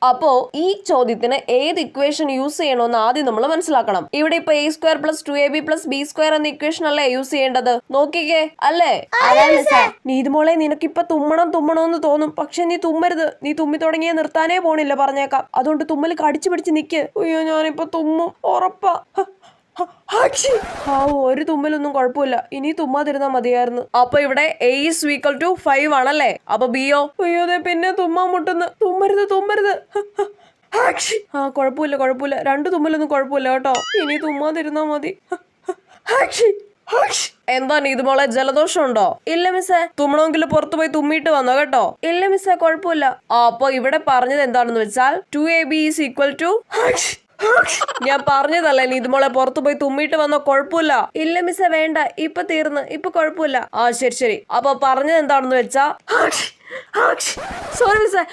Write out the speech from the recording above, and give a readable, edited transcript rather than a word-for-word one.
അപ്പോ ഈ ചോദ്യത്തിന് ഏത് ഇക്വേഷൻ യൂസ് ചെയ്യണമെന്ന് ആദ്യം നമ്മൾ മനസ്സിലാക്കണം. ഇവിടെ ഇപ്പൊ a² + 2ab + b² എന്ന ഇക്വേഷൻ അല്ലേ യൂസ് ചെയ്യേണ്ടത്? നോക്കിക്കേ, അല്ലേ? നീതുമോളെ, നിനക്കിപ്പൊ തുമ്മണമെന്ന് തോന്നും, പക്ഷെ നീ തുമ്മരുത്. നീ തുമ്മി തുടങ്ങിയ നിർത്താനേ പോണില്ല, പറഞ്ഞേക്കാം. അതുകൊണ്ട് തുമ്മൽ കടിച്ചു പിടിച്ച് നിക്ക്. അയ്യോ, ഞാനിപ്പോ തുമ്മും, ഉറപ്പാ. ഒരു തുമ്മലൊന്നും കുഴപ്പമില്ല, ഇനി തുമ്മാതിരുന്നാ മതിയായിരുന്നു. അപ്പൊ ഇവിടെ a = 5 ആണല്ലേ? അപ്പൊ ബിയോ? അയ്യോ, പിന്നെ തുമ്മാൻ മുട്ടുന്നു. തുമ്മരുത്. കുഴപ്പമില്ല, 2 തുമ്മലൊന്നും കുഴപ്പമില്ല കേട്ടോ. ഇനി തുമ്മാതിരുന്നാ മതി. എന്താ നീതുമോളെ, ജലദോഷം ഉണ്ടോ? ഇല്ല മിസ്സേ. തുമ്മണമെങ്കിൽ പുറത്തു പോയി തുമ്മിയിട്ട് വന്നോ കേട്ടോ. ഇല്ല മിസ്സേ, കുഴപ്പമില്ല. അപ്പൊ ഇവിടെ പറഞ്ഞത് എന്താണെന്ന് വെച്ചാൽ 2ab = ഞാൻ പറഞ്ഞതല്ലേ നീതുമോളെ, പുറത്തു പോയി തുമ്മിയിട്ട് വന്നോ, കുഴപ്പമില്ല. ഇല്ല മിസ്സേ, വേണ്ട, ഇപ്പൊ തീർന്ന്, ഇപ്പൊ കുഴപ്പമില്ല. ശരി. അപ്പൊ പറഞ്ഞത് എന്താണെന്ന് വെച്ചാ സോറി മിസ്സേ.